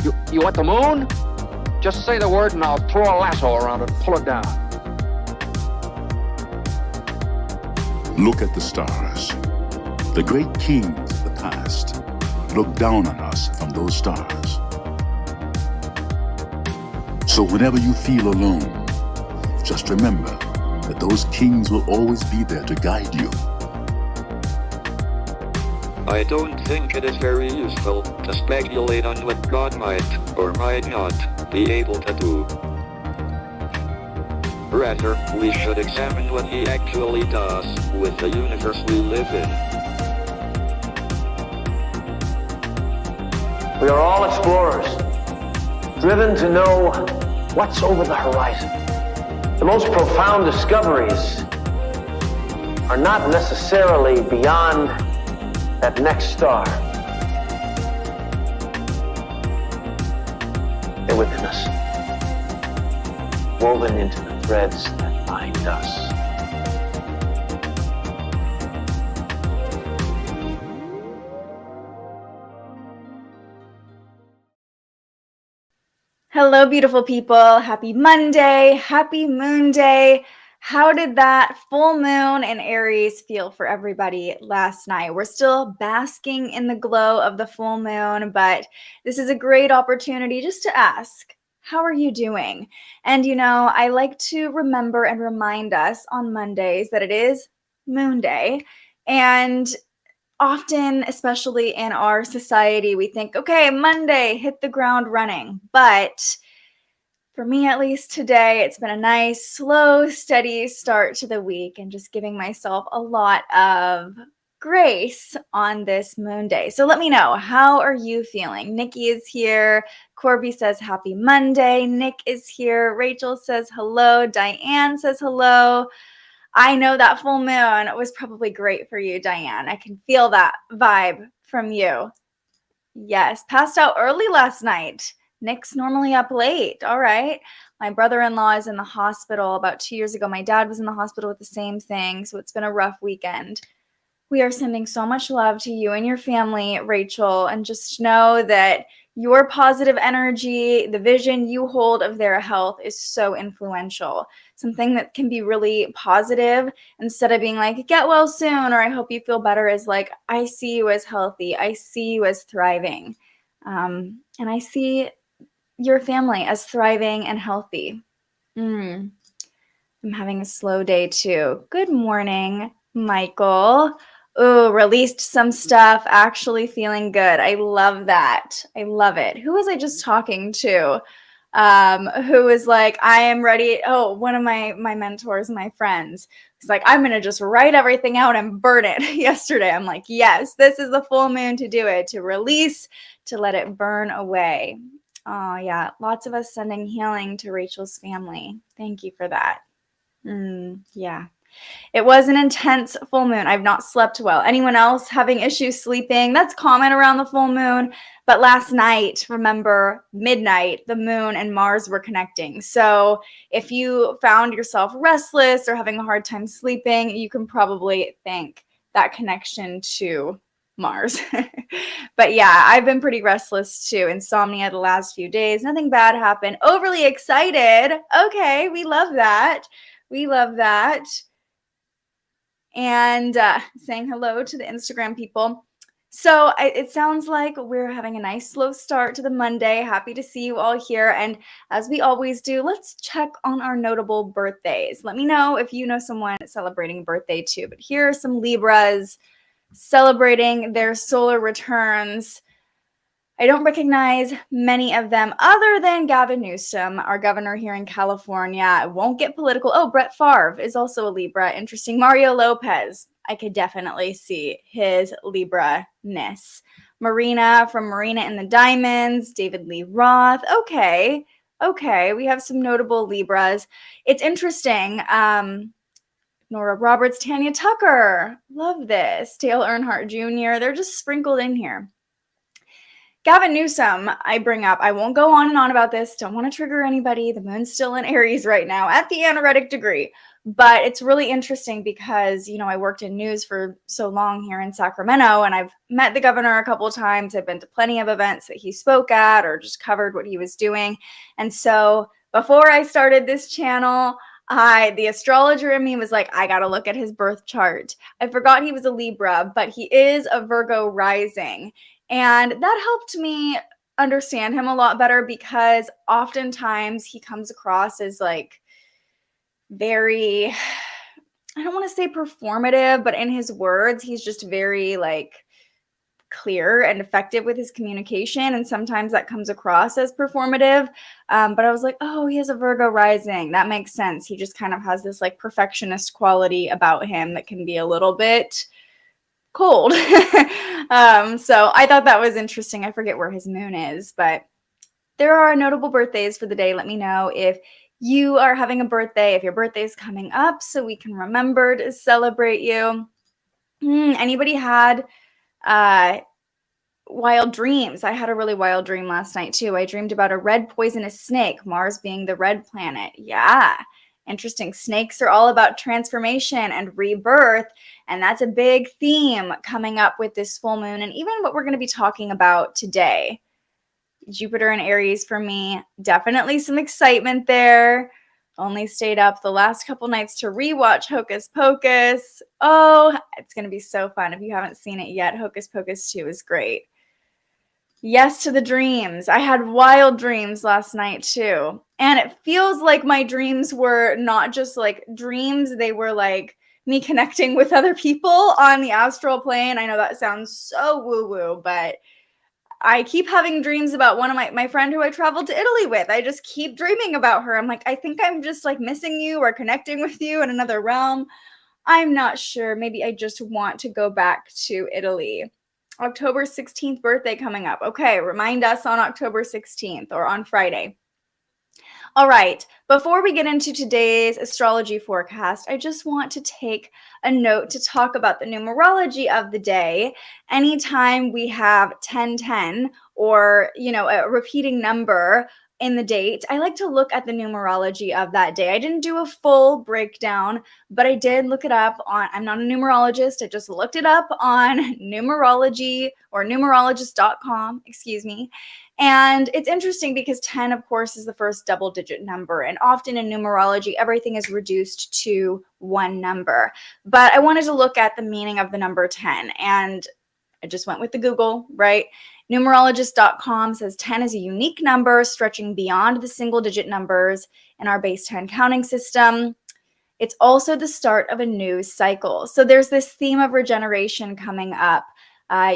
You want the moon? Just say the word and I'll throw a lasso around it and pull it down. Look at the stars. The great kings of the past look down on us from those stars. So whenever you feel alone, just remember that those kings will always be there to guide you. I don't think it is very useful to speculate on what God might or might not be able to do. Rather, we should examine what he actually does with the universe we live in. We are all explorers, driven to know what's over the horizon. The most profound discoveries are not necessarily beyond that next star. They're within us, woven into the threads that bind us. Hello, beautiful people. Happy Monday. Happy Moon Day. How did that full moon in Aries feel for everybody last night? We're still basking in the glow of the full moon, but this is a great opportunity just to ask, how are you doing? And you know, I like to remember and remind us on Mondays that it is Moon Day. And often, especially in our society, we think, okay, Monday, hit the ground running. But for me, at least today, it's been a nice, slow, steady start to the week and just giving myself a lot of grace on this moon day. So let me know, how are you feeling? Nikki is here. Corby says happy Monday. Nick is here. Rachel says hello. Diane says hello. I know that full moon was probably great for you, Diane. I can feel that vibe from you. Yes, passed out early last night. Nick's normally up late. All right. My brother-in-law is in the hospital. About 2 years ago, my dad was in the hospital with the same thing. So it's been a rough weekend. We are sending so much love to you and your family, Rachel. And just know that your positive energy, the vision you hold of their health is so influential. Something that can be really positive instead of being like, get well soon, or I hope you feel better, is like, I see you as healthy. I see you as thriving. And I see your family as thriving and healthy. I'm having a slow day too. Good morning, Michael. Oh, released some stuff, actually feeling good. I love that. I love it. Who was I just talking to? Who was like, I am ready. Oh, one of my mentors, my friends. He's like, I'm going to just write everything out and burn it yesterday. I'm like, yes, this is the full moon to do it, to release, to let it burn away. Oh, yeah. Lots of us sending healing to Rachel's family. Thank you for that. Yeah. It was an intense full moon. I've not slept well. Anyone else having issues sleeping? That's common around the full moon. But last night, remember, midnight, the moon and Mars were connecting. So if you found yourself restless or having a hard time sleeping, you can probably thank that connection to Mars. But yeah, I've been pretty restless too. Insomnia the last few days. Nothing bad happened. Overly excited. Okay, we love that. We love that. And saying hello to the Instagram people. So it sounds like we're having a nice slow start to the Monday. Happy to see you all here. And as we always do, let's check on our notable birthdays. Let me know if you know someone celebrating a birthday too. But here are some Libras celebrating their solar returns. I don't recognize many of them other than Gavin Newsom, our governor here in California. I won't get political. Oh, Brett Favre is also a Libra. Interesting. Mario Lopez. I could definitely see his Libra-ness. Marina from Marina and the Diamonds. David Lee Roth. Okay. We have some notable Libras. It's interesting. Nora Roberts, Tanya Tucker. Love this. Dale Earnhardt Jr. They're just sprinkled in here. Gavin Newsom, I bring up. I won't go on and on about this. Don't want to trigger anybody. The moon's still in Aries right now at the anaretic degree. But it's really interesting because, you know, I worked in news for so long here in Sacramento, and I've met the governor a couple of times. I've been to plenty of events that he spoke at or just covered what he was doing. And so before I started this channel, the astrologer in me was like, I got to look at his birth chart. I forgot he was a Libra, but he is a Virgo rising. And that helped me understand him a lot better, because oftentimes he comes across as like very, I don't want to say performative, but in his words, he's just very like clear and effective with his communication. And sometimes that comes across as performative. But I was like, oh, he has a Virgo rising. That makes sense. He just kind of has this like perfectionist quality about him that can be a little bit cold. So I thought that was interesting. I forget where his moon is, but there are notable birthdays for the day. Let me know if you are having a birthday, if your birthday is coming up, so we can remember to celebrate you. Anybody had wild dreams? I had a really wild dream last night too. I dreamed about a red poisonous snake, Mars being the red planet. Yeah, interesting. Snakes are all about transformation and rebirth, and that's a big theme coming up with this full moon, and even what we're going to be talking about today. Jupiter and Aries for me, definitely some excitement there. Only stayed up the last couple nights to rewatch Hocus Pocus. Oh, it's going to be so fun. If you haven't seen it yet, Hocus Pocus 2 is great. Yes to the dreams. I had wild dreams last night too. And it feels like my dreams were not just like dreams, they were like me connecting with other people on the astral plane. I know that sounds so woo-woo, but I keep having dreams about one of my friend who I traveled to Italy with. I just keep dreaming about her. I'm like, I think I'm just like missing you or connecting with you in another realm. I'm not sure. Maybe I just want to go back to Italy. October 16th birthday coming up. Okay, remind us on October 16th or on Friday. All right, before we get into today's astrology forecast, I just want to take a note to talk about the numerology of the day. Anytime we have 1010 or, you know, a repeating number in the date, I like to look at the numerology of that day. I didn't do a full breakdown, but I did look it up on, I'm not a numerologist, I just looked it up on Numerology or numerologist.com, excuse me. And it's interesting because 10, of course, is the first double-digit number. And often in numerology, everything is reduced to one number. But I wanted to look at the meaning of the number 10. And I just went with the Google, right? Numerologist.com says 10 is a unique number stretching beyond the single-digit numbers in our base 10 counting system. It's also the start of a new cycle. So there's this theme of regeneration coming up.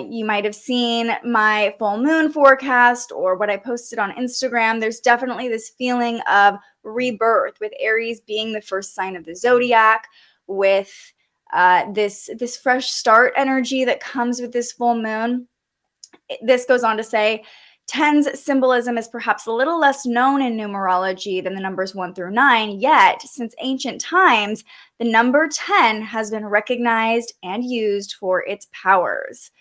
You might have seen my full moon forecast or what I posted on Instagram. There's definitely this feeling of rebirth, with Aries being the first sign of the zodiac, with this fresh start energy that comes with this full moon. This goes on to say, 10's symbolism is perhaps a little less known in numerology than the numbers 1 through 9, yet since ancient times, the number 10 has been recognized and used for its powers.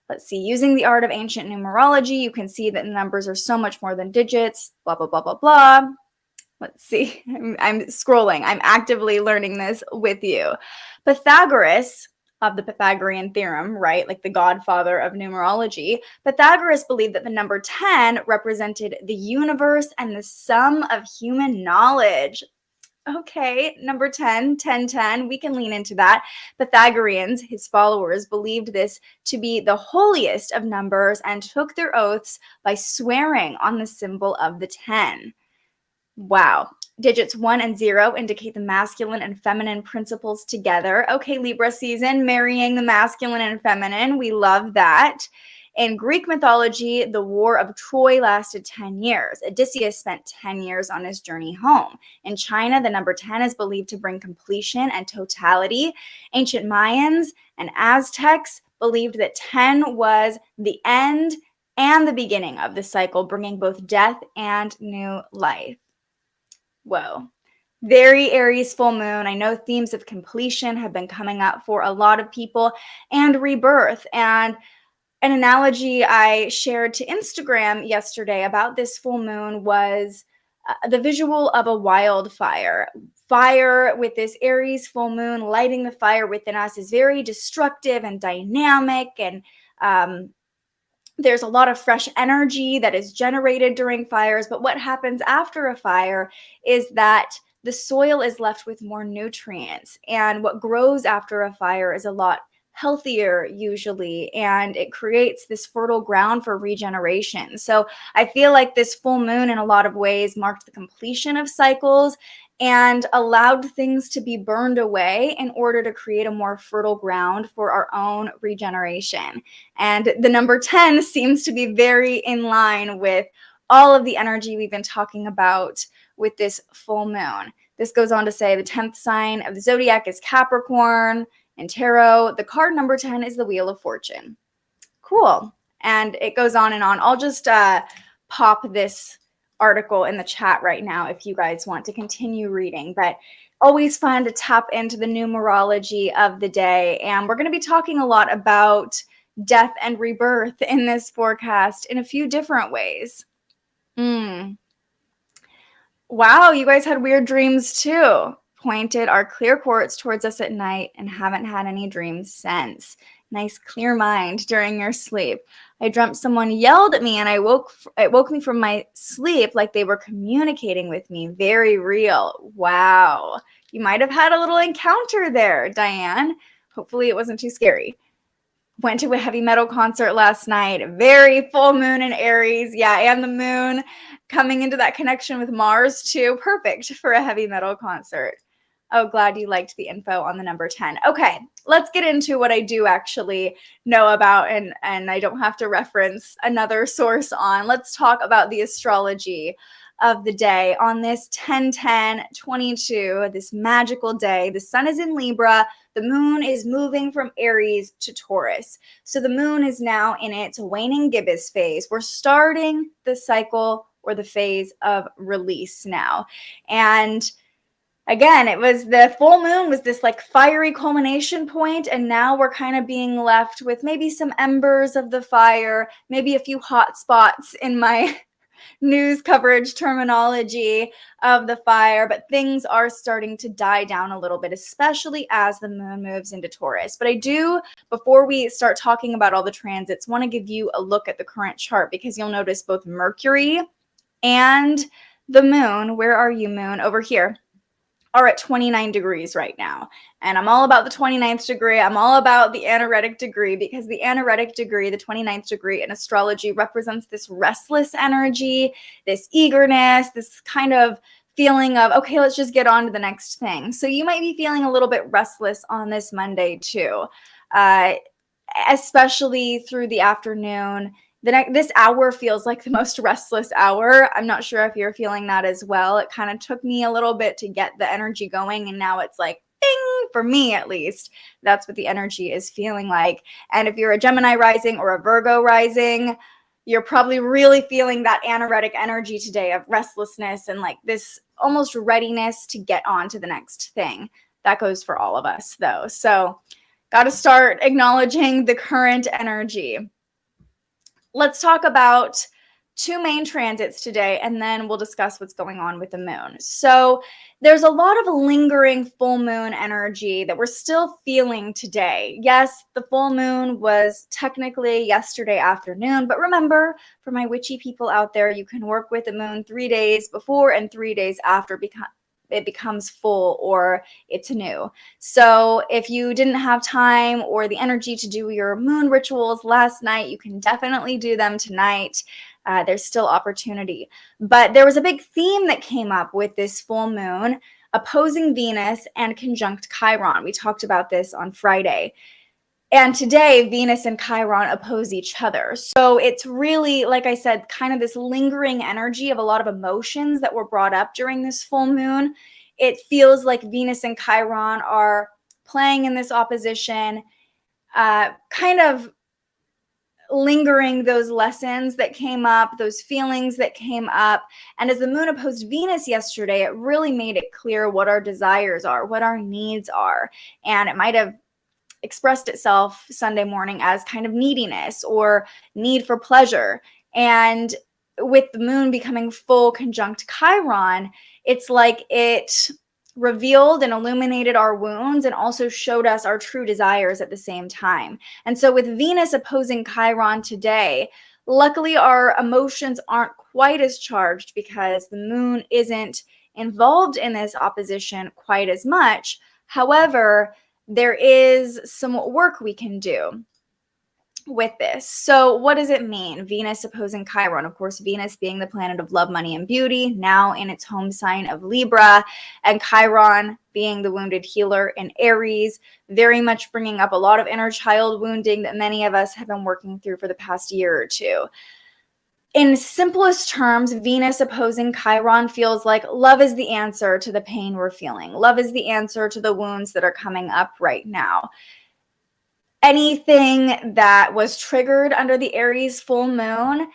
Let's see, using the art of ancient numerology, you can see that the numbers are so much more than digits, blah, blah, blah, blah, blah. Let's see, I'm scrolling. I'm actively learning this with you. Pythagoras, of the Pythagorean theorem, right, like the godfather of numerology, Pythagoras believed that the number 10 represented the universe and the sum of human knowledge. Okay, number 10, 10, 10, we can lean into that. Pythagoreans, his followers, believed this to be the holiest of numbers and took their oaths by swearing on the symbol of the 10. Wow. Digits 1 and 0 indicate the masculine and feminine principles together. Okay, Libra season, marrying the masculine and feminine. We love that. In Greek mythology, the War of Troy lasted 10 years. Odysseus spent 10 years on his journey home. In China, the number 10 is believed to bring completion and totality. Ancient Mayans and Aztecs believed that 10 was the end and the beginning of the cycle, bringing both death and new life. Whoa. Very Aries full moon. I know themes of completion have been coming up for a lot of people, and rebirth. And an analogy I shared to Instagram yesterday about this full moon was the visual of a wildfire. Fire with this Aries full moon lighting the fire within us is very destructive and dynamic, and there's a lot of fresh energy that is generated during fires. But what happens after a fire is that the soil is left with more nutrients, and what grows after a fire is a lot healthier usually, and it creates this fertile ground for regeneration. So I feel like this full moon in a lot of ways marked the completion of cycles and allowed things to be burned away in order to create a more fertile ground for our own regeneration. And the number 10 seems to be very in line with all of the energy we've been talking about with this full moon. This goes on to say the 10th sign of the zodiac is Capricorn. In tarot, the card number 10 is the Wheel of Fortune. Cool. And it goes on and on. I'll just pop this article in the chat right now if you guys want to continue reading, but always fun to tap into the numerology of the day. And we're going to be talking a lot about death and rebirth in this forecast in a few different ways. Wow, you guys had weird dreams too. Pointed our clear quartz towards us at night and haven't had any dreams since. Nice clear mind during your sleep. I dreamt someone yelled at me and it woke me from my sleep like they were communicating with me. Very real. Wow. You might have had a little encounter there, Diane. Hopefully it wasn't too scary. Went to a heavy metal concert last night. Very full moon in Aries. Yeah, and the moon coming into that connection with Mars too. Perfect for a heavy metal concert. Oh, glad you liked the info on the number 10. Okay, let's get into what I do actually know about and I don't have to reference another source on. Let's talk about the astrology of the day on this 10-10-22, this magical day. The sun is in Libra. The moon is moving from Aries to Taurus. So the moon is now in its waning gibbous phase. We're starting the cycle or the phase of release now. And again, it was the full moon was this like fiery culmination point, and now we're kind of being left with maybe some embers of the fire, maybe a few hot spots in my news coverage terminology of the fire, but things are starting to die down a little bit, especially as the moon moves into Taurus. But I do, before we start talking about all the transits, want to give you a look at the current chart, because you'll notice both Mercury and the moon, where are you, moon? Over here, are at 29 degrees right now. And I'm all about the 29th degree. I'm all about the anaretic degree, because the anaretic degree, the 29th degree in astrology, represents this restless energy, this eagerness, this kind of feeling of, okay, let's just get on to the next thing. So you might be feeling a little bit restless on this Monday too, especially through the afternoon. This hour feels like the most restless hour. I'm not sure if you're feeling that as well. It kind of took me a little bit to get the energy going, and now it's like, bing, for me at least. That's what the energy is feeling like. And if you're a Gemini rising or a Virgo rising, you're probably really feeling that anaretic energy today of restlessness and like this almost readiness to get on to the next thing. That goes for all of us though. So got to start acknowledging the current energy. Let's talk about two main transits today, and then we'll discuss what's going on with the moon. So there's a lot of lingering full moon energy that we're still feeling today. Yes, the full moon was technically yesterday afternoon, but remember, for my witchy people out there, you can work with the moon 3 days before and 3 days after it becomes full or it's new. So if you didn't have time or the energy to do your moon rituals last night, you can definitely do them tonight. There's still opportunity. But there was a big theme that came up with this full moon, opposing Venus and conjunct Chiron. We talked about this on Friday. And today, Venus and Chiron oppose each other. So it's really, like I said, kind of this lingering energy of a lot of emotions that were brought up during this full moon. It feels like Venus and Chiron are playing in this opposition, kind of lingering those lessons that came up, those feelings that came up. And as the moon opposed Venus yesterday, it really made it clear what our desires are, what our needs are. And it might have expressed itself Sunday morning as kind of neediness or need for pleasure. And with the moon becoming full conjunct Chiron, it's like it revealed and illuminated our wounds and also showed us our true desires at the same time. And so with Venus opposing Chiron today, luckily our emotions aren't quite as charged because the moon isn't involved in this opposition quite as much. However, there is some work we can do with this. So what does it mean? Venus opposing Chiron. Of course, Venus being the planet of love, money, and beauty, now in its home sign of Libra, and Chiron being the wounded healer in Aries, very much bringing up a lot of inner child wounding that many of us have been working through for the past year or two. In simplest terms, Venus opposing Chiron feels like love is the answer to the pain we're feeling. Love is the answer to the wounds that are coming up right now. Anything that was triggered under the Aries full moon,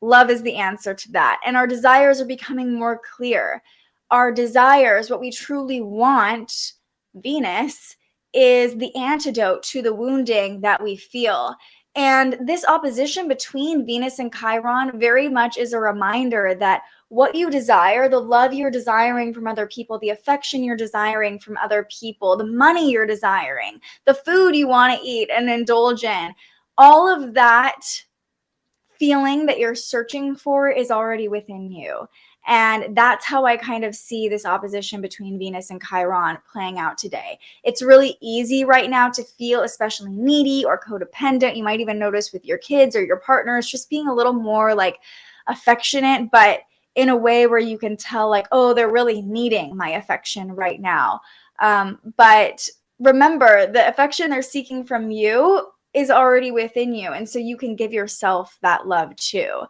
love is the answer to that. And our desires are becoming more clear. Our desires, what we truly want, Venus, is the antidote to the wounding that we feel. And this opposition between Venus and Chiron very much is a reminder that what you desire, the love you're desiring from other people, the affection you're desiring from other people, the money you're desiring, the food you want to eat and indulge in, all of that feeling that you're searching for is already within you. And that's how I kind of see this opposition between Venus and Chiron playing out today. It's really easy right now to feel especially needy or codependent. You might even notice with your kids or your partners just being a little more like affectionate, but in a way where you can tell like, oh, they're really needing my affection right now. But remember, the affection they're seeking from you is already within you. And so you can give yourself that love too.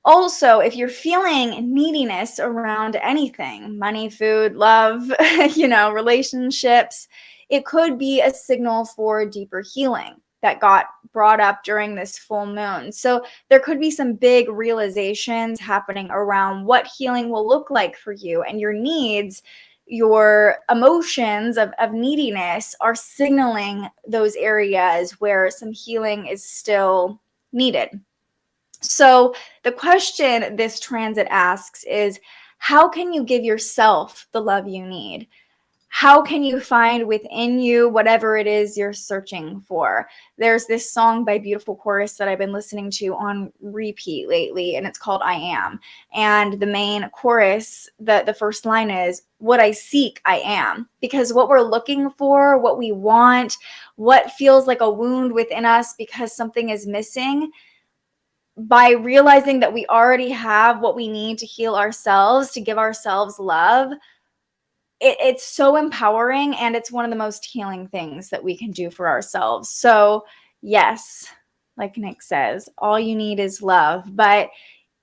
Also, if you're feeling neediness around anything, money, food, love, relationships, it could be a signal for deeper healing that got brought up during this full moon. So there could be some big realizations happening around what healing will look like for you, and your needs, your emotions of neediness are signaling those areas where some healing is still needed. So the question this transit asks is, how can you give yourself the love you need? How can you find within you whatever it is you're searching for? There's this song by Beautiful Chorus that I've been listening to on repeat lately, and it's called I Am. And the main chorus, the first line is, what I seek, I am. Because what we're looking for, what we want, what feels like a wound within us because something is missing, by realizing that we already have what we need to heal ourselves, to give ourselves love, it's so empowering, and it's one of the most healing things that we can do for ourselves. So yes, like Nick says, all you need is love, but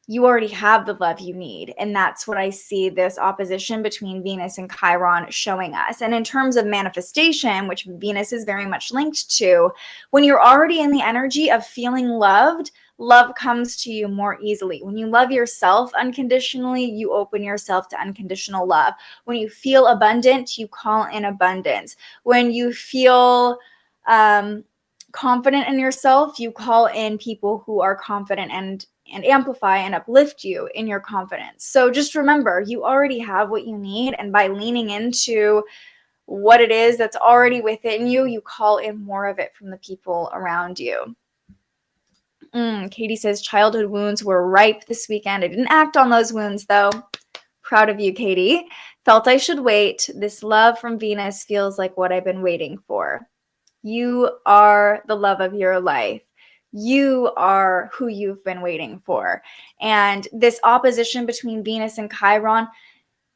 you already have the love you need. And that's what I see this opposition between Venus and Chiron showing us. And in terms of manifestation, which Venus is very much linked to, when you're already in the energy of feeling loved, love comes to you more easily. When you love yourself unconditionally, you open yourself to unconditional love. When you feel abundant, you call in abundance. When you feel confident in yourself, you call in people who are confident and amplify and uplift you in your confidence. So just remember, you already have what you need. And by leaning into what it is that's already within you, you call in more of it from the people around you. Katie says, childhood wounds were ripe this weekend. I didn't act on those wounds, though. Proud of you, Katie. Felt I should wait. This love from Venus feels like what I've been waiting for. You are the love of your life. You are who you've been waiting for. And this opposition between Venus and Chiron,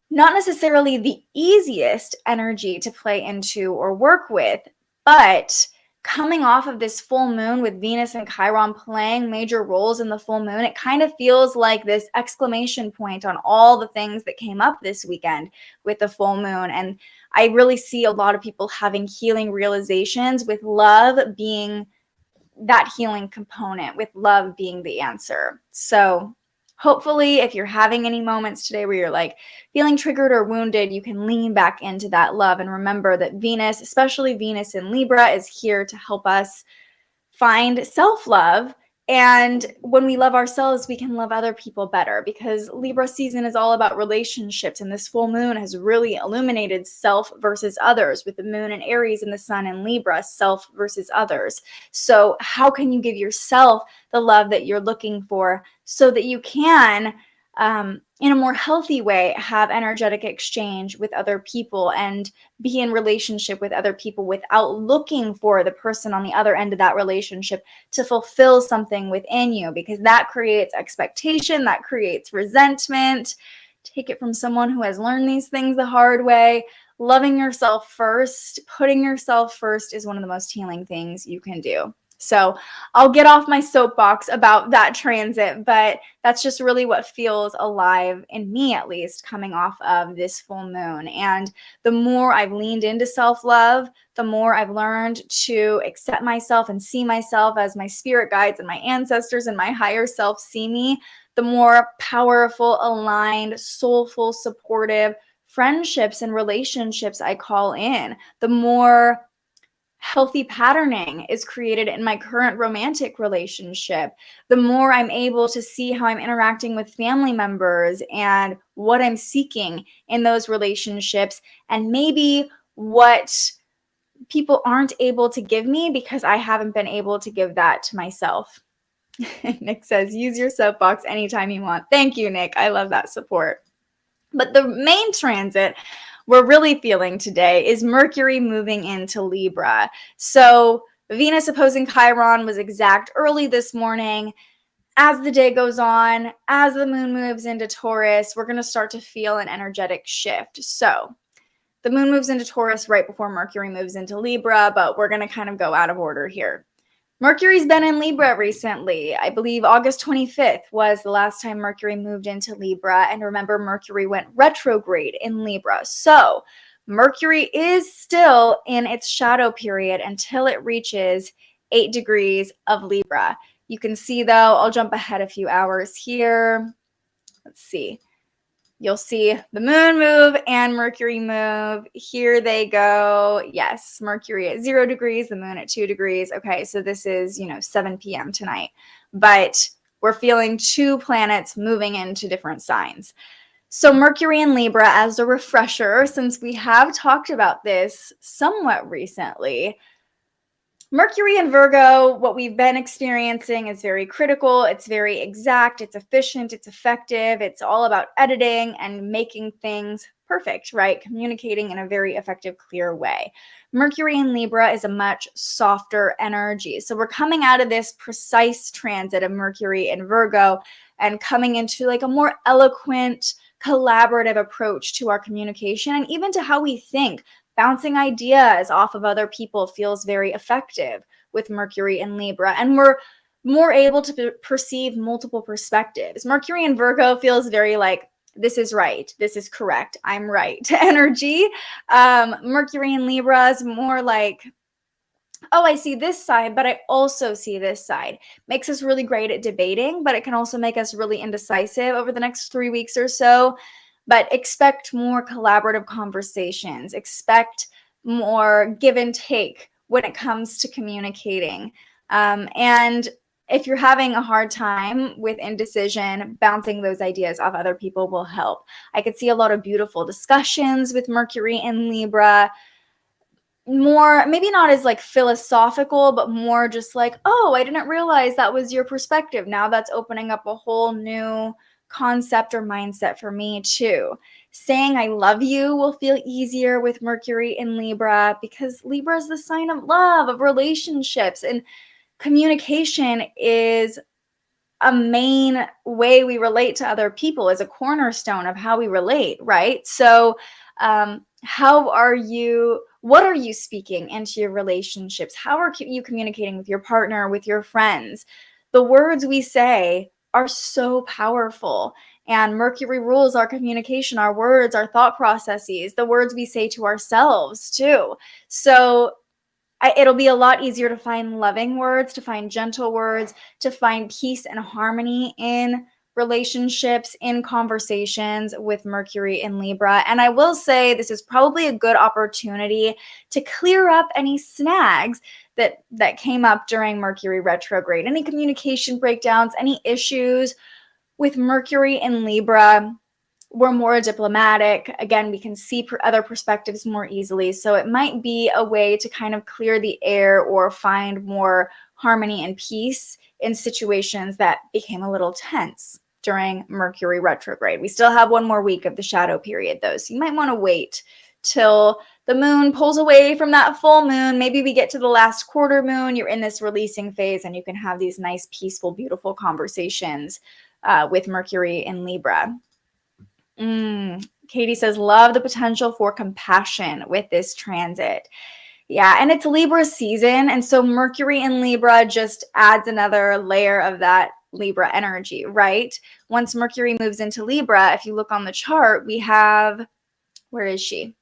not necessarily the easiest energy to play into or work with, but coming off of this full moon with Venus and Chiron playing major roles in the full moon, it kind of feels like this exclamation point on all the things that came up this weekend with the full moon. And I really see a lot of people having healing realizations, with love being that healing component, with love being the answer. So hopefully, if you're having any moments today where you're like feeling triggered or wounded, you can lean back into that love and remember that Venus, especially Venus in Libra, is here to help us find self-love And when we love ourselves, we can love other people better, because Libra season is all about relationships. And this full moon has really illuminated self versus others, with the moon in Aries and the sun in Libra, self versus others. So how can you give yourself the love that you're looking for so that you can, in a more healthy way, have energetic exchange with other people and be in relationship with other people without looking for the person on the other end of that relationship to fulfill something within you, because that creates expectation, that creates resentment. Take it from someone who has learned these things the hard way. Loving yourself first, putting yourself first, is one of the most healing things you can do. So I'll get off my soapbox about that transit, but that's just really what feels alive in me, at least, coming off of this full moon. And the more I've leaned into self-love, the more I've learned to accept myself and see myself as my spirit guides and my ancestors and my higher self see me, the more powerful, aligned, soulful, supportive friendships and relationships I call in, the more healthy patterning is created in my current romantic relationship, the more I'm able to see how I'm interacting with family members and what I'm seeking in those relationships, and maybe what people aren't able to give me because I haven't been able to give that to myself. Nick says, use your soapbox anytime you want. Thank you, Nick. I love that support. But the main transit we're really feeling today is Mercury moving into Libra. So Venus opposing Chiron was exact early this morning. As the day goes on, as the moon moves into Taurus, we're going to start to feel an energetic shift. So the moon moves into Taurus right before Mercury moves into Libra, but we're going to kind of go out of order here. Mercury's been in Libra recently. I believe August 25th was the last time Mercury moved into Libra. And remember, Mercury went retrograde in Libra. So Mercury is still in its shadow period until it reaches 8 degrees of Libra. You can see, though, I'll jump ahead a few hours here. Let's see. You'll see the moon move and Mercury move. Here they go. Yes, Mercury at 0 degrees, the moon at 2 degrees. Okay, so this is, 7 p.m. tonight. But we're feeling 2 planets moving into different signs. So Mercury and Libra, as a refresher, since we have talked about this somewhat recently, Mercury and Virgo, what we've been experiencing is very critical. It's very exact. It's efficient. It's effective. It's all about editing and making things perfect, right? Communicating in a very effective, clear way. Mercury in Libra is a much softer energy. So we're coming out of this precise transit of Mercury and Virgo and coming into like a more eloquent, collaborative approach to our communication and even to how we think. Bouncing ideas off of other people feels very effective with Mercury and Libra, and we're more able to perceive multiple perspectives. Mercury and Virgo feels very like, this is right, this is correct, I'm right energy. Mercury and Libra is more like, oh, I see this side, but I also see this side. Makes us really great at debating, but it can also make us really indecisive over the next 3 weeks or so. But expect more collaborative conversations. Expect more give and take when it comes to communicating. And if you're having a hard time with indecision, bouncing those ideas off other people will help. I could see a lot of beautiful discussions with Mercury and Libra. More, maybe not as like philosophical, but more just like, oh, I didn't realize that was your perspective. Now that's opening up a whole new concept or mindset for me too. Saying I love you will feel easier with Mercury in Libra because Libra is the sign of love, of relationships, and communication is a main way we relate to other people, is a cornerstone of how we relate, right? So what are you speaking into your relationships? How are you communicating with your partner, with your friends? The words we say are so powerful, and Mercury rules our communication, our words, our thought processes, the words we say to ourselves too. So it'll be a lot easier to find loving words, to find gentle words, to find peace and harmony in relationships, in conversations with Mercury in Libra. And I will say this is probably a good opportunity to clear up any snags that came up during Mercury retrograde. Any communication breakdowns, any issues with Mercury in Libra. We're more diplomatic. Again, we can see other perspectives more easily. So it might be a way to kind of clear the air or find more harmony and peace in situations that became a little tense during Mercury retrograde. We still have one more week of the shadow period though. So you might want to wait till the moon pulls away from that full moon. Maybe we get to the last quarter moon. You're in this releasing phase and you can have these nice, peaceful, beautiful conversations with Mercury in Libra. Katie says, love the potential for compassion with this transit. Yeah, and it's Libra season. And so Mercury in Libra just adds another layer of that Libra energy, right? Once Mercury moves into Libra, if you look on the chart, we have, where is she?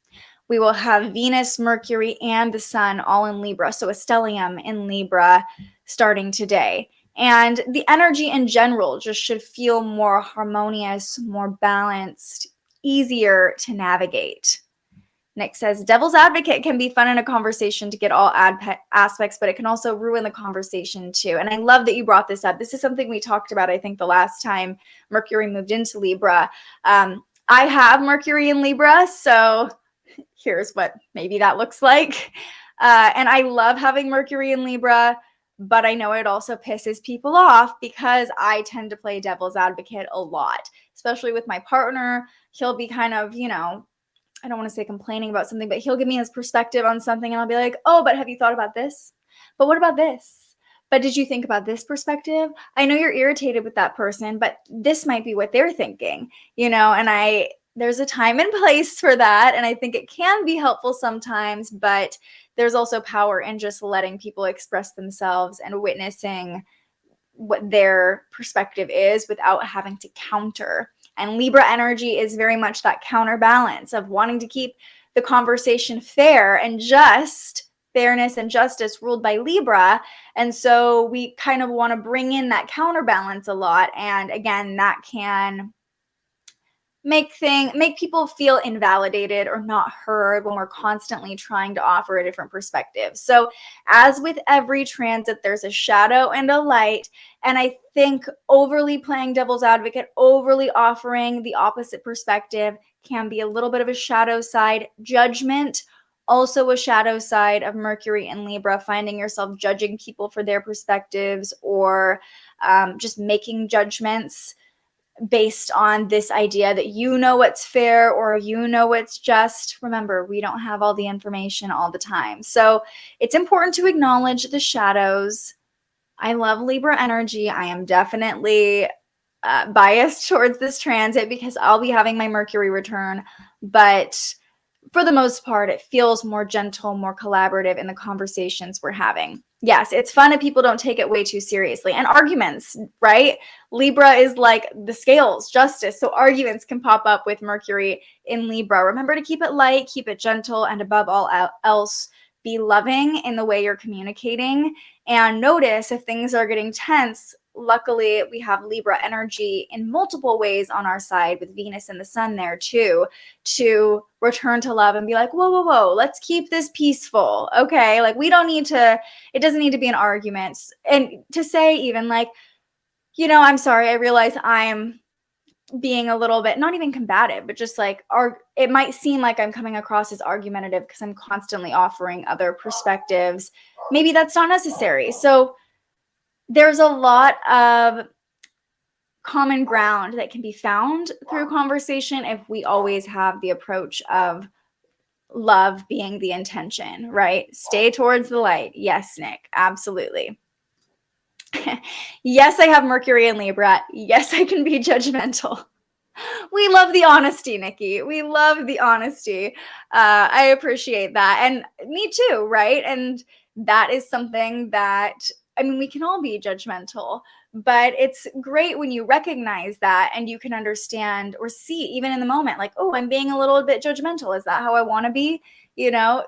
We will have Venus, Mercury, and the Sun all in Libra. So a stellium in Libra starting today. And the energy in general just should feel more harmonious, more balanced, easier to navigate. Nick says, devil's advocate can be fun in a conversation to get all aspects, but it can also ruin the conversation too. And I love that you brought this up. This is something we talked about, I think, the last time Mercury moved into Libra. I have Mercury in Libra, so here's what maybe that looks like. And I love having Mercury in Libra, but I know it also pisses people off because I tend to play devil's advocate a lot, especially with my partner. He'll be kind of, I don't want to say complaining about something, but he'll give me his perspective on something and I'll be like, oh, but have you thought about this? But what about this? But did you think about this perspective? I know you're irritated with that person, but this might be what they're thinking, and there's a time and place for that. And I think it can be helpful sometimes, but there's also power in just letting people express themselves and witnessing what their perspective is without having to counter. And Libra energy is very much that counterbalance of wanting to keep the conversation fair and just. Fairness and justice ruled by Libra. And so we kind of want to bring in that counterbalance a lot. And again, that can make people feel invalidated or not heard when we're constantly trying to offer a different perspective. So as with every transit, there's a shadow and a light. And I think overly playing devil's advocate, overly offering the opposite perspective can be a little bit of a shadow side. Judgment, also a shadow side of Mercury and Libra, finding yourself judging people for their perspectives or just making judgments based on this idea that what's fair or what's just. Remember, we don't have all the information all the time. So it's important to acknowledge the shadows. I love Libra energy. I am definitely biased towards this transit because I'll be having my Mercury return, but for the most part, it feels more gentle, more collaborative in the conversations we're having. Yes, it's fun if people don't take it way too seriously. And arguments, right? Libra is like the scales, justice. So arguments can pop up with Mercury in Libra. Remember to keep it light, keep it gentle, and above all else, be loving in the way you're communicating. And notice if things are getting tense. Luckily, we have Libra energy in multiple ways on our side with Venus and the Sun there too, to return to love and be like, whoa, whoa, whoa, let's keep this peaceful. Okay. Like it doesn't need to be an argument. And to say even like, I'm sorry, I realize I'm being a little bit, not even combative, but just like, it might seem like I'm coming across as argumentative because I'm constantly offering other perspectives. Maybe that's not necessary. So there's a lot of common ground that can be found through conversation if we always have the approach of love being the intention, right? Stay towards the light. Yes, Nick, absolutely. Yes, I have Mercury in Libra. Yes, I can be judgmental. We love the honesty, Nikki. We love the honesty. I appreciate that. And me too, right? And that is something that, we can all be judgmental, but it's great when you recognize that and you can understand or see even in the moment, like, oh, I'm being a little bit judgmental. Is that how I want to be?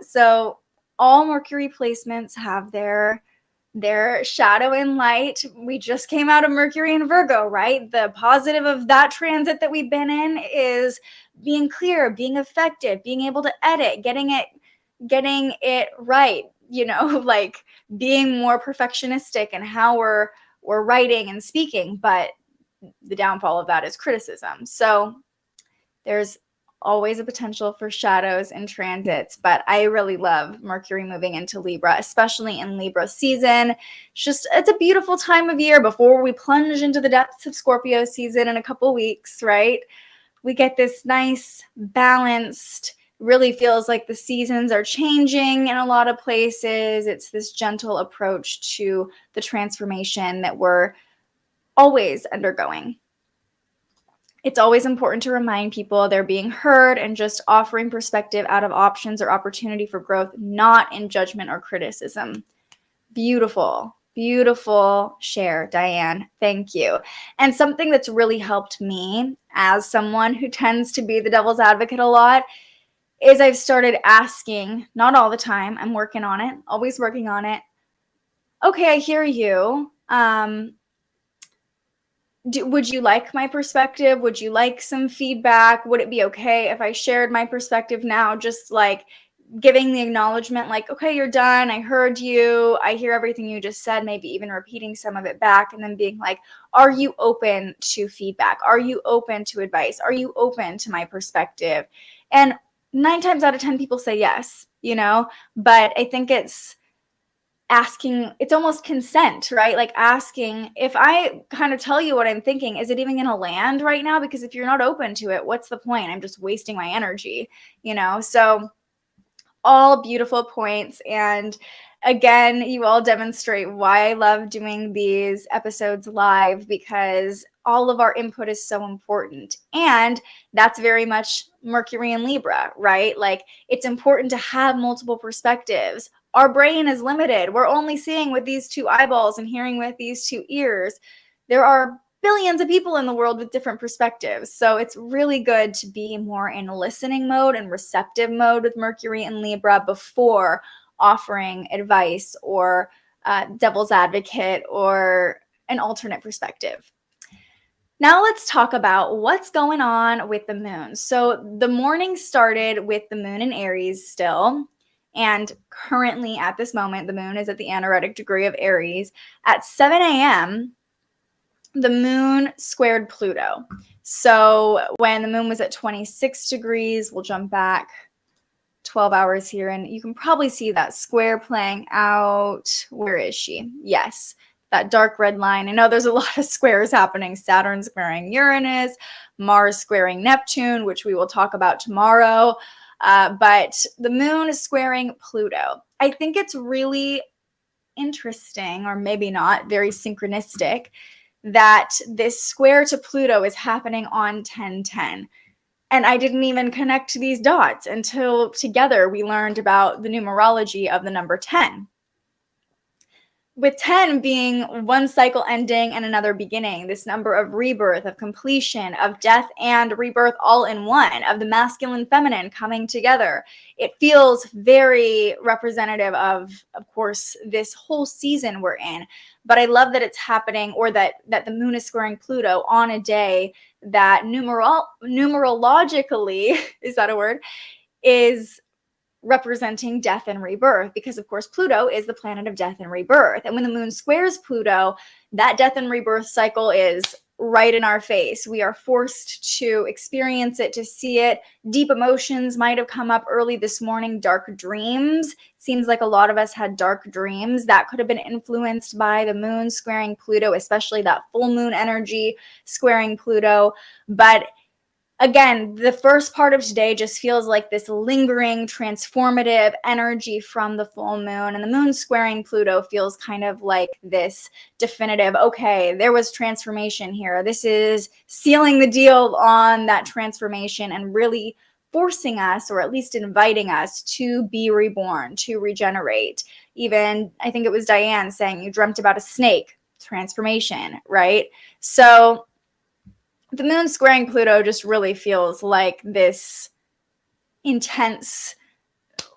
So all Mercury placements have their shadow and light. We just came out of Mercury and Virgo, right? The positive of that transit that we've been in is being clear, being effective, being able to edit, getting it right, like being more perfectionistic in how we're writing and speaking, but the downfall of that is criticism. So there's always a potential for shadows and transits, but I really love Mercury moving into Libra, especially in Libra season. It's a beautiful time of year before we plunge into the depths of Scorpio season in a couple weeks, right? We get this nice, balanced, really feels like the seasons are changing in a lot of places. It's this gentle approach to the transformation that we're always undergoing. It's always important to remind people they're being heard and just offering perspective out of options or opportunity for growth, not in judgment or criticism. Beautiful, beautiful share, Diane. Thank you. And something that's really helped me as someone who tends to be the devil's advocate a lot is I've started asking, not all the time, I'm working on it, always working on it. Okay, I hear you. Would you like my perspective? Would you like some feedback? Would it be okay if I shared my perspective now? Just like giving the acknowledgement, like, okay, you're done. I heard you. I hear everything you just said, maybe even repeating some of it back, and then being like, are you open to feedback? Are you open to advice? Are you open to my perspective? And 9 times out of 10 people say yes, but I think it's asking, it's almost consent, right? Like asking, if I kind of tell you what I'm thinking, is it even going to land right now? Because if you're not open to it, what's the point? I'm just wasting my energy, So all beautiful points. And again, you all demonstrate why I love doing these episodes live, because all of our input is so important. And that's very much Mercury and Libra, right? Like, it's important to have multiple perspectives. Our brain is limited. We're only seeing with these 2 eyeballs and hearing with these 2 ears. There are billions of people in the world with different perspectives. So it's really good to be more in listening mode and receptive mode with Mercury and Libra before offering advice or devil's advocate or an alternate perspective. Now let's talk about what's going on with the moon. So the morning started with the moon in Aries still. And currently at this moment, the moon is at the anaretic degree of Aries. At 7 a.m., the moon squared Pluto. So when the moon was at 26 degrees, we'll jump back 12 hours here, and you can probably see that square playing out. Where is she? Yes, that dark red line. I know there's a lot of squares happening. Saturn squaring Uranus, Mars squaring Neptune, which we will talk about tomorrow. But the moon is squaring Pluto. I think it's really interesting, or maybe not, very synchronistic, that this square to Pluto is happening on 10/10. And I didn't even connect these dots until together we learned about the numerology of the number 10. With 10 being one cycle ending and another beginning, this number of rebirth, of completion, of death and rebirth all in one, of the masculine, feminine coming together. It feels very representative of course, this whole season we're in. But I love that it's happening, or that the moon is squaring Pluto on a day that numerologically, is that a word, is representing death and rebirth, because of course Pluto is the planet of death and rebirth. And when the moon squares Pluto, that death and rebirth cycle is right in our face. We are forced to experience it, to see it. Deep emotions might have come up early this morning. Dark dreams. Seems like a lot of us had dark dreams that could have been influenced by the moon squaring Pluto, especially that full moon energy squaring Pluto. But again, the first part of today just feels like this lingering, transformative energy from the full moon. And the moon squaring Pluto feels kind of like this definitive, okay, there was transformation here. This is sealing the deal on that transformation and really forcing us, or at least inviting us, to be reborn, to regenerate. Even, I think it was Diane saying, you dreamt about a snake. Transformation, right? So the moon squaring Pluto just really feels like this intense,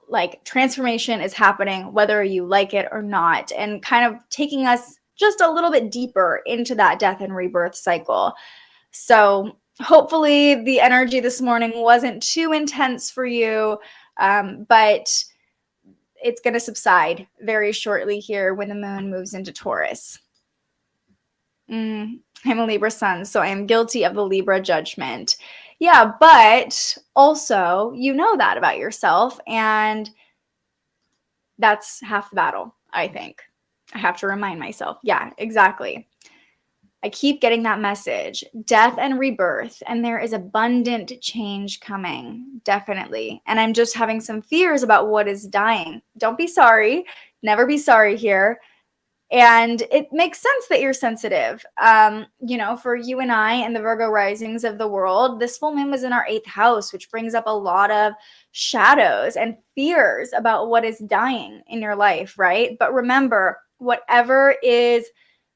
like, transformation is happening, whether you like it or not, and kind of taking us just a little bit deeper into that death and rebirth cycle. So hopefully the energy this morning wasn't too intense for you, but it's going to subside very shortly here when the moon moves into Taurus. I'm a Libra sun, so I am guilty of the Libra judgment. Yeah, but also you know that about yourself, and that's half the battle, I think. I have to remind myself. Yeah, exactly. I keep getting that message. Death and rebirth, and there is abundant change coming, definitely. And I'm just having some fears about what is dying. Don't be sorry. Never be sorry here. And it makes sense that you're sensitive. For you and I and the Virgo risings of the world, this full moon was in our 8th house, which brings up a lot of shadows and fears about what is dying in your life, right? But remember, whatever is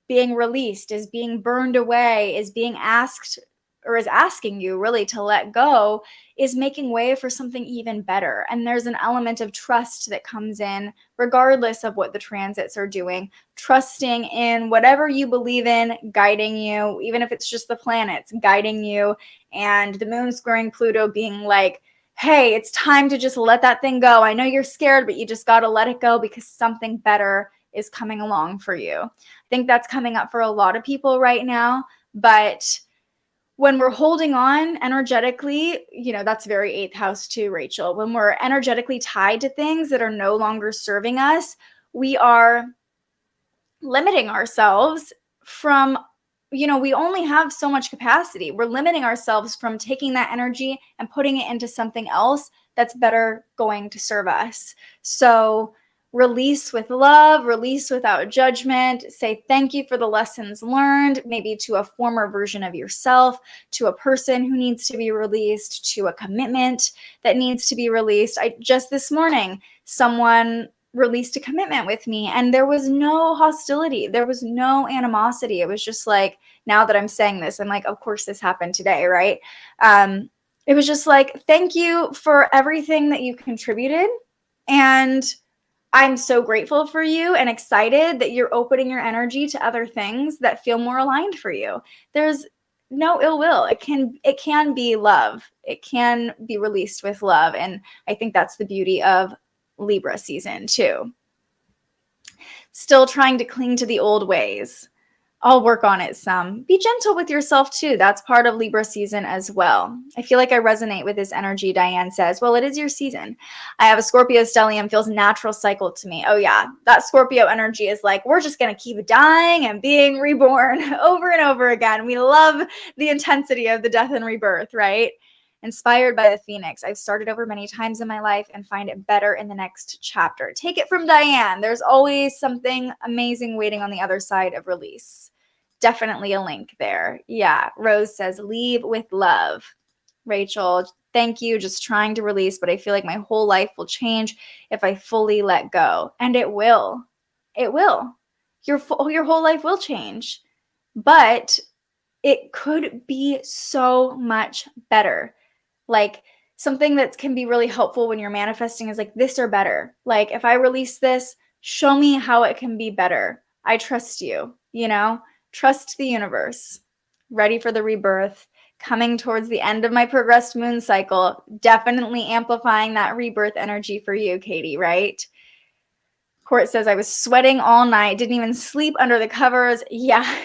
being released, is being burned away, is being asked or is asking you really to let go, is making way for something even better. And there's an element of trust that comes in regardless of what the transits are doing, trusting in whatever you believe in guiding you, even if it's just the planets guiding you, and the moon squaring Pluto being like, hey, it's time to just let that thing go. I know you're scared, but you just got to let it go because something better is coming along for you. I think that's coming up for a lot of people right now, but when we're holding on energetically, that's very 8th house too, Rachel. When we're energetically tied to things that are no longer serving us, we are limiting ourselves from, we only have so much capacity. We're limiting ourselves from taking that energy and putting it into something else that's better going to serve us. So release with love, release without judgment, say thank you for the lessons learned, maybe to a former version of yourself, to a person who needs to be released, to a commitment that needs to be released. Just this morning, someone released a commitment with me and there was no hostility. There was no animosity. It was just like, now that I'm saying this, I'm like, of course this happened today, right? It was just like, thank you for everything that you contributed. And I'm so grateful for you and excited that you're opening your energy to other things that feel more aligned for you. There's no ill will. It can be love. It can be released with love. And I think that's the beauty of Libra season too. Still trying to cling to the old ways. I'll work on it some. Be gentle with yourself too. That's part of Libra season as well. I feel like I resonate with this energy, Diane says. Well, it is your season. I have a Scorpio stellium, feels natural cycle to me. Oh yeah, that Scorpio energy is like, we're just going to keep dying and being reborn over and over again. We love the intensity of the death and rebirth, right? Inspired by the Phoenix. I've started over many times in my life and find it better in the next chapter. Take it from Diane. There's always something amazing waiting on the other side of release. Definitely a link there. Yeah. Rose says, leave with love. Rachel, thank you. Just trying to release, but I feel like my whole life will change if I fully let go. And it will. It will. Your whole life will change. But it could be so much better. Like something that can be really helpful when you're manifesting is like this or better. Like if I release this, show me how it can be better. I trust you, trust the universe. Ready for the rebirth. Coming towards the end of my progressed moon cycle, definitely amplifying that rebirth energy for you, Katie, right? Court says, I was sweating all night, didn't even sleep under the covers. Yeah.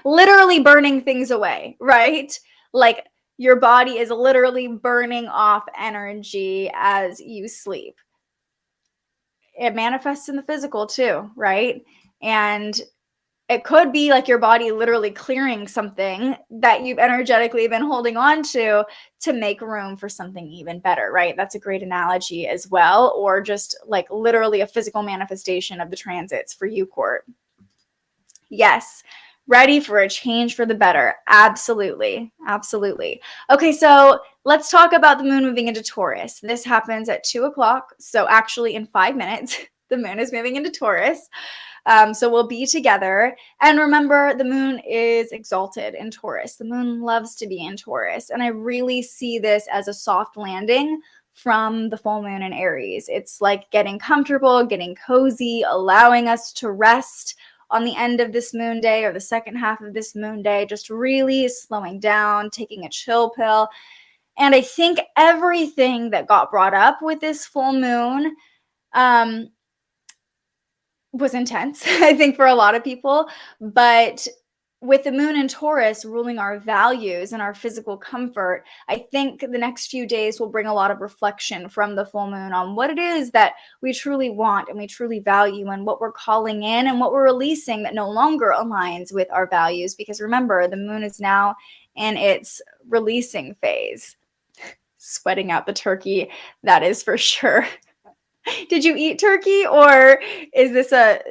Literally burning things away, right? Like your body is literally burning off energy as you sleep. It manifests in the physical too, right? And it could be like your body literally clearing something that you've energetically been holding on to make room for something even better, right? That's a great analogy as well. Or just like literally a physical manifestation of the transits for you, Court. Yes. Ready for a change for the better. Absolutely. Absolutely. Okay, so let's talk about the moon moving into Taurus. This happens at 2:00. So actually in 5 minutes, the moon is moving into Taurus. So we'll be together. And remember, the moon is exalted in Taurus. The moon loves to be in Taurus. And I really see this as a soft landing from the full moon in Aries. It's like getting comfortable, getting cozy, allowing us to rest on the end of this moon day or the second half of this moon day, just really slowing down, taking a chill pill. And I think everything that got brought up with this full moon was intense, I think, for a lot of people. But with the moon in Taurus ruling our values and our physical comfort, I think the next few days will bring a lot of reflection from the full moon on what it is that we truly want and we truly value, and what we're calling in and what we're releasing that no longer aligns with our values. Because remember, the moon is now in its releasing phase. Sweating out the turkey, that is for sure. Did you eat turkey, or is this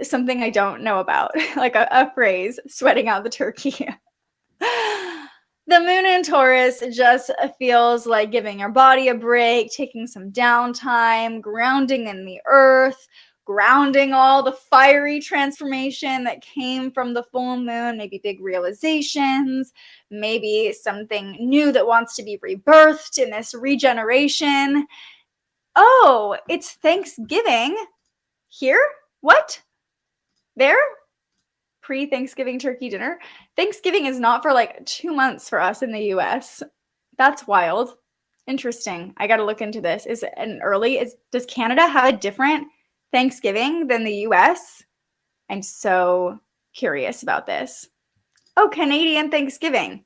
something I don't know about? Like a phrase, sweating out the turkey. The moon in Taurus just feels like giving your body a break, taking some downtime, grounding in the earth, grounding all the fiery transformation that came from the full moon, maybe big realizations, maybe something new that wants to be rebirthed in this regeneration. Oh, it's Thanksgiving here? What? There? Pre-Thanksgiving turkey dinner? Thanksgiving is not for like 2 months for us in the US. That's wild. Interesting. I got to look into this. Is it an early? Does Canada have a different Thanksgiving than the US? I'm so curious about this. Oh, Canadian Thanksgiving.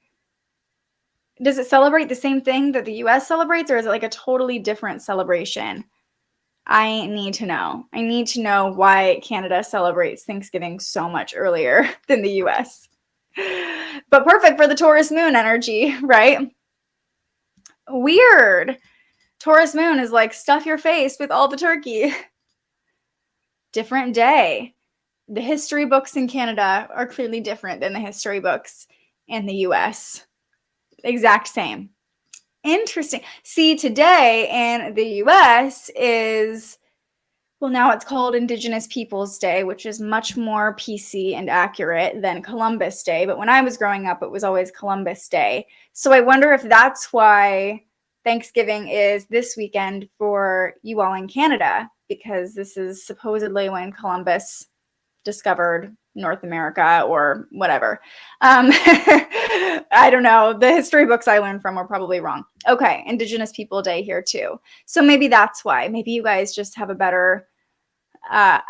Does it celebrate the same thing that the US celebrates, or is it like a totally different celebration? I need to know. I need to know why Canada celebrates Thanksgiving so much earlier than the US. But perfect for the Taurus moon energy, right? Weird. Taurus moon is like stuff your face with all the turkey. Different day. The history books in Canada are clearly different than the history books in the US. Exact same. Interesting. See, today in the US is, well, now it's called Indigenous Peoples Day, which is much more PC and accurate than Columbus Day. But when I was growing up, it was always Columbus Day. So I wonder if that's why Thanksgiving is this weekend for you all in Canada, because this is supposedly when Columbus discovered North America or whatever. I don't know. The history books I learned from were probably wrong. Okay, Indigenous People Day here too. So maybe that's why. Maybe you guys just have a better... I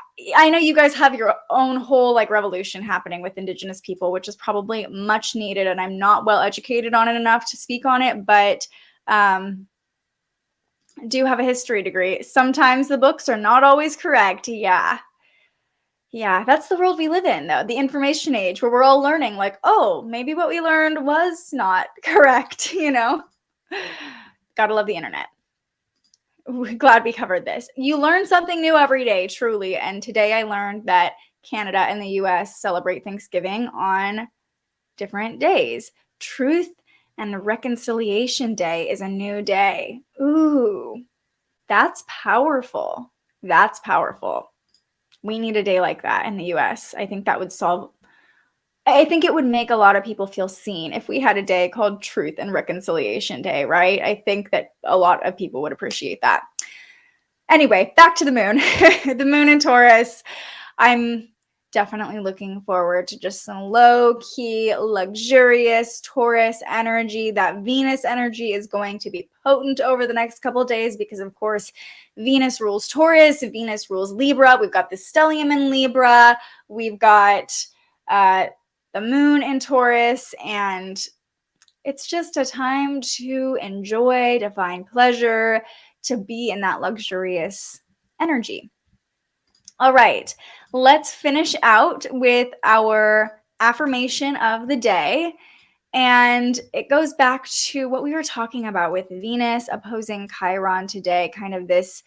know you guys have your own whole like revolution happening with Indigenous people, which is probably much needed, and I'm not well educated on it enough to speak on it, but do have a history degree. Sometimes the books are not always correct. Yeah, that's the world we live in, though. The information age, where we're all learning like, oh, maybe what we learned was not correct, you know? Gotta love the internet. We're glad we covered this. You learn something new every day, truly. And today I learned that Canada and the US celebrate Thanksgiving on different days. Truth and Reconciliation Day is a new day. Ooh, that's powerful. That's powerful. We need a day like that in the US. I think that would I think it would make a lot of people feel seen if we had a day called Truth and Reconciliation Day, right? I think that a lot of people would appreciate that. Anyway, back to the moon. The moon in Taurus. I'm definitely looking forward to just some low-key, luxurious Taurus energy. That Venus energy is going to be potent over the next couple of days because, of course, Venus rules Taurus, Venus rules Libra. We've got the stellium in Libra. We've got the moon in Taurus, and it's just a time to enjoy, to find pleasure, to be in that luxurious energy. All right, let's finish out with our affirmation of the day. And it goes back to what we were talking about with Venus opposing Chiron today, kind of this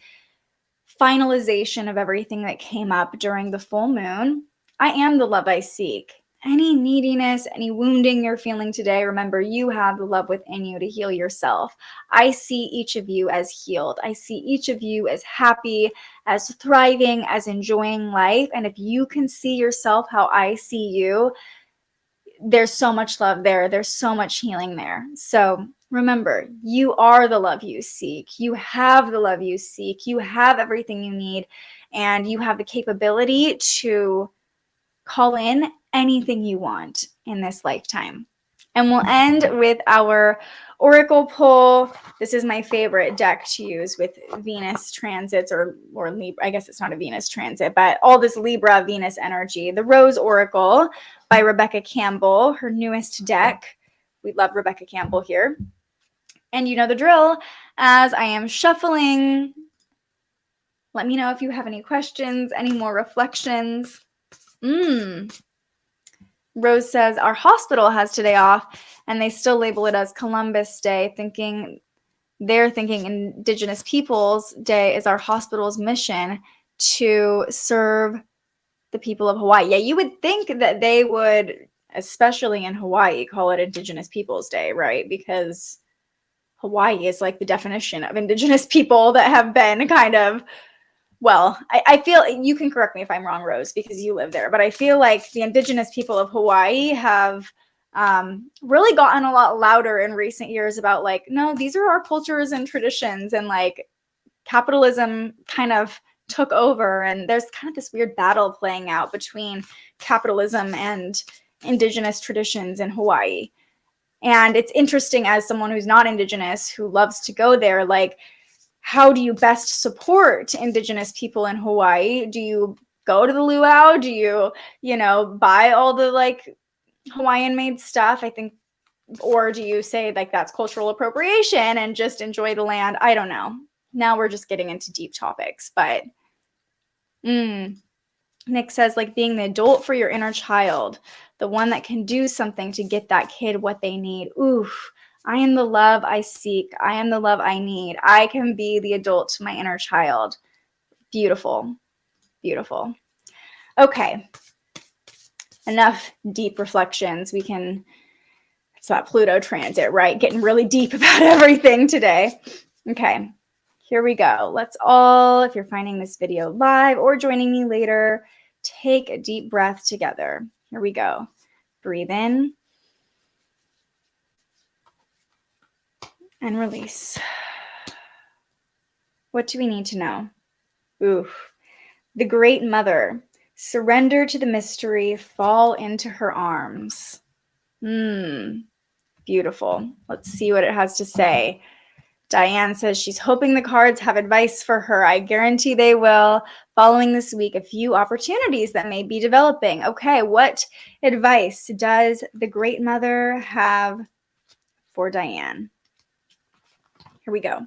finalization of everything that came up during the full moon. I am the love I seek. Any neediness, any wounding you're feeling today, remember you have the love within you to heal yourself. I see each of you as healed. I see each of you as happy, as thriving, as enjoying life. And if you can see yourself how I see you, there's so much love there. There's so much healing there. So remember, you are the love you seek. You have the love you seek. You have everything you need. And you have the capability to call in anything you want in this lifetime. And we'll end with our oracle pull. This is my favorite deck to use with Venus transits or Libra. I guess it's not a Venus transit, but all this Libra Venus energy. The Rose Oracle by Rebecca Campbell, her newest deck. We love Rebecca Campbell here. And you know the drill. As I am shuffling, let me know if you have any questions, any more reflections. Rose says, our hospital has today off, and they still label it as Columbus Day, they're thinking Indigenous Peoples Day is our hospital's mission to serve the people of Hawaii. Yeah, you would think that they would, especially in Hawaii, call it Indigenous Peoples Day, right? Because Hawaii is like the definition of Indigenous people that have been kind of, well, I feel, you can correct me if I'm wrong, Rose, because you live there, but I feel like the Indigenous people of Hawaii have really gotten a lot louder in recent years about like, no, these are our cultures and traditions, and like capitalism kind of took over, and there's kind of this weird battle playing out between capitalism and Indigenous traditions in Hawaii. And it's interesting, as someone who's not Indigenous, who loves to go there, like, how do you best support Indigenous people in Hawaii? Do you go to the luau? Do you, buy all the like Hawaiian made stuff? I think, or do you say like that's cultural appropriation and just enjoy the land? I don't know. Now we're just getting into deep topics, but Nick says, like, being the adult for your inner child, the one that can do something to get that kid what they need. Oof. I am the love I seek. I am the love I need. I can be the adult to my inner child. Beautiful. Beautiful. Okay. Enough deep reflections. It's that Pluto transit, right? Getting really deep about everything today. Okay. Here we go. Let's all, if you're finding this video live or joining me later, take a deep breath together. Here we go. Breathe in. And release. What do we need to know? Oof. The Great Mother. Surrender to the mystery. Fall into her arms. Beautiful. Let's see what it has to say. Diane says she's hoping the cards have advice for her. I guarantee they will. Following this week, a few opportunities that may be developing. Okay, what advice does the Great Mother have for Diane? Here we go.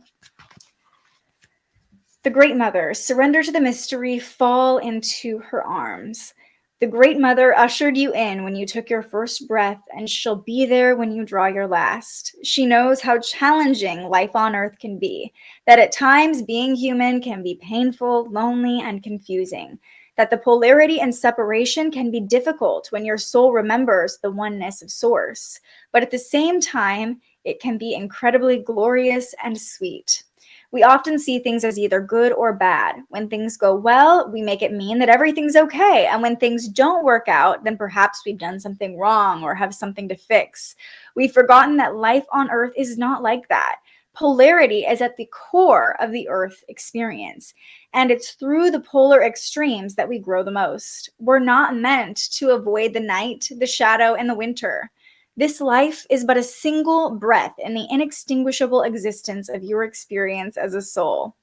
The Great Mother, surrender to the mystery, fall into her arms. The Great Mother ushered you in when you took your first breath, and she'll be there when you draw your last. She knows how challenging life on Earth can be, that at times being human can be painful, lonely, and confusing, that the polarity and separation can be difficult when your soul remembers the oneness of Source. But at the same time, it can be incredibly glorious and sweet. We often see things as either good or bad. When things go well, we make it mean that everything's okay. And when things don't work out, then perhaps we've done something wrong or have something to fix. We've forgotten that life on Earth is not like that. Polarity is at the core of the Earth experience, and it's through the polar extremes that we grow the most. We're not meant to avoid the night, the shadow, and the winter. This life is but a single breath in the inextinguishable existence of your experience as a soul.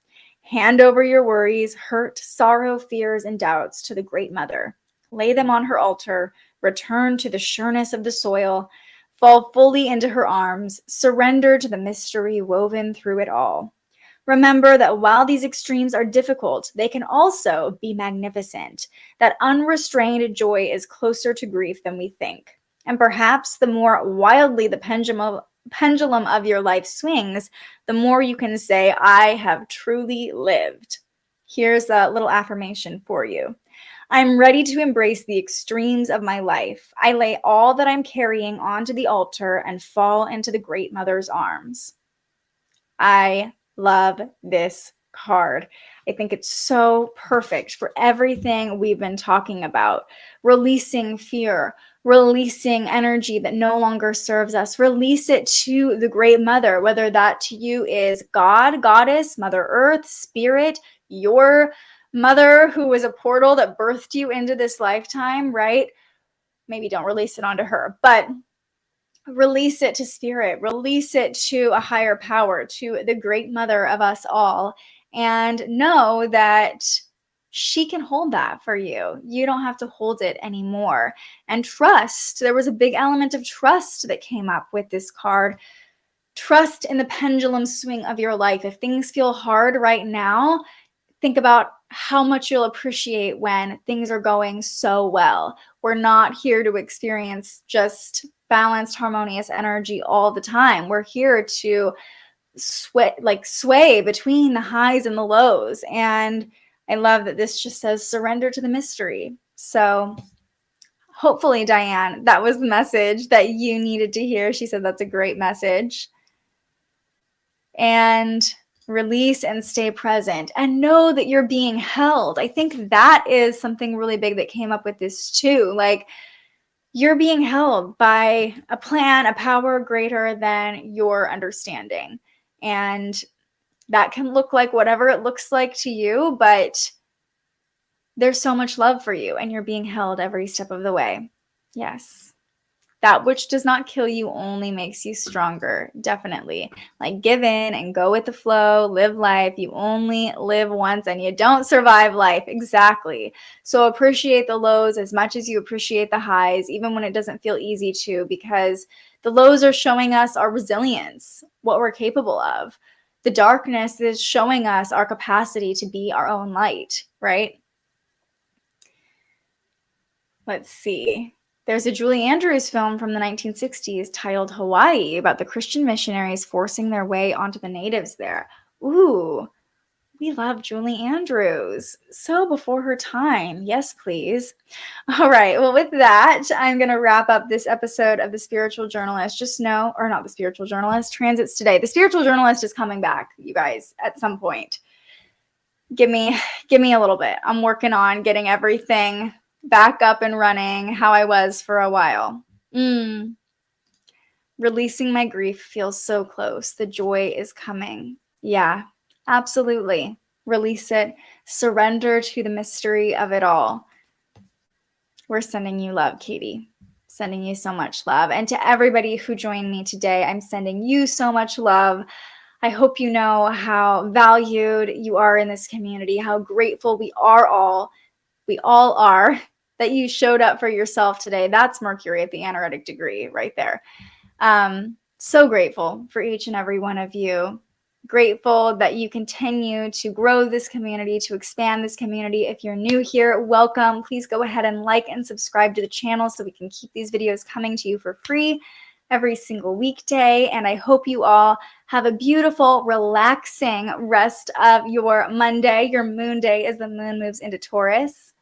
Hand over your worries, hurt, sorrow, fears, and doubts to the Great Mother. Lay them on her altar, return to the sureness of the soil, fall fully into her arms, surrender to the mystery woven through it all. Remember that while these extremes are difficult, they can also be magnificent. That unrestrained joy is closer to grief than we think. And perhaps the more wildly the pendulum of your life swings, the more you can say, I have truly lived. Here's a little affirmation for you. I'm ready to embrace the extremes of my life. I lay all that I'm carrying onto the altar and fall into the Great Mother's arms. I love this card. I think it's so perfect for everything we've been talking about. Releasing fear, releasing energy that no longer serves us. Release it to the Great Mother, whether that to you is God, Goddess, Mother Earth, Spirit, your mother who was a portal that birthed you into this lifetime, right? Maybe don't release it onto her, but release it to spirit, release it to a higher power, to the great mother of us all, and know that she can hold that for you. You don't have to hold it anymore. And trust. There was a big element of trust that came up with this card. Trust in the pendulum swing of your life. If things feel hard right now, think about how much you'll appreciate when things are going so well. We're not here to experience just balanced, harmonious energy all the time. We're here to sway between the highs and the lows. And I love that this just says surrender to the mystery. So hopefully, Diane, that was the message that you needed to hear. She said that's a great message. And release and stay present and know that you're being held. I think that is something really big that came up with this too. Like, you're being held by a plan, a power greater than your understanding. And that can look like whatever it looks like to you, but there's so much love for you and you're being held every step of the way. Yes. That which does not kill you only makes you stronger. Definitely. Like, give in and go with the flow, live life. You only live once and you don't survive life. Exactly. So appreciate the lows as much as you appreciate the highs, even when it doesn't feel easy to, because the lows are showing us our resilience, what we're capable of. The darkness is showing us our capacity to be our own light, right? Let's see. There's a Julie Andrews film from the 1960s titled Hawaii about the Christian missionaries forcing their way onto the natives there. Ooh, we love Julie Andrews. So before her time. Yes, please. All right. Well, with that, I'm going to wrap up this episode of The Spiritual Journalist. Just know, or not The Spiritual Journalist, Transits Today. The Spiritual Journalist is coming back, you guys, at some point. Give me a little bit. I'm working on getting everything back up and running how I was for a while. Releasing my grief feels so close. The joy is coming. Yeah, absolutely. Release it. Surrender to the mystery of it all. We're sending you love, Katie. Sending you so much love. And to everybody who joined me today, I'm sending you so much love. I hope you know how valued you are in this community, how grateful we all are that you showed up for yourself today. That's Mercury at the anaretic degree right there. So grateful for each and every one of you. Grateful that you continue to grow this community, to expand this community. If you're new here, welcome. Please go ahead and like and subscribe to the channel so we can keep these videos coming to you for free every single weekday. And I hope you all have a beautiful, relaxing rest of your Monday, your moon day as the moon moves into Taurus.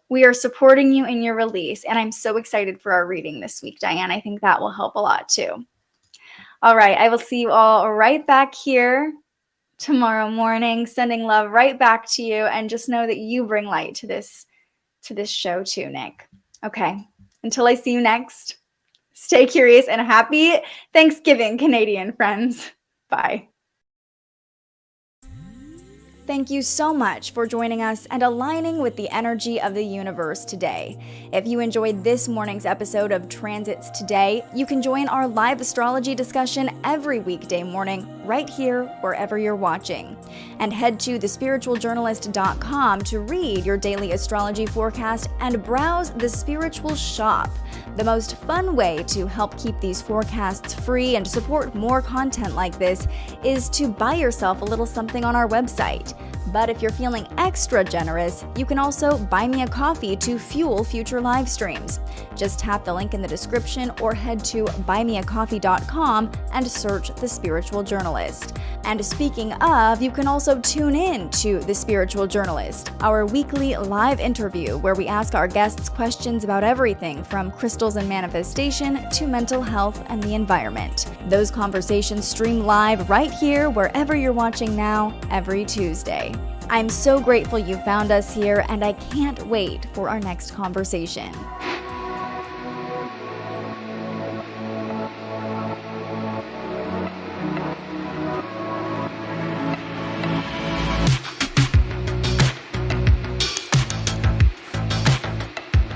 We are supporting you in your release, and I'm so excited for our reading this week, Diane. I think that will help a lot too. All right, I will see you all right back here tomorrow morning, sending love right back to you, and just know that you bring light to this show too, Nick. Okay, until I see you next, stay curious and happy Thanksgiving, Canadian friends. Bye. Thank you so much for joining us and aligning with the energy of the universe today. If you enjoyed this morning's episode of Transits Today, you can join our live astrology discussion every weekday morning right here wherever you're watching. And head to thespiritualjournalist.com to read your daily astrology forecast and browse the Spiritual Shop. The most fun way to help keep these forecasts free and support more content like this is to buy yourself a little something on our website. But if you're feeling extra generous, you can also buy me a coffee to fuel future live streams. Just tap the link in the description or head to buymeacoffee.com and search The Spiritual Journalist. And speaking of, you can also tune in to The Spiritual Journalist, our weekly live interview where we ask our guests questions about everything from crystals and manifestation to mental health and the environment. Those conversations stream live right here wherever you're watching now every Tuesday. I'm so grateful you found us here, and I can't wait for our next conversation.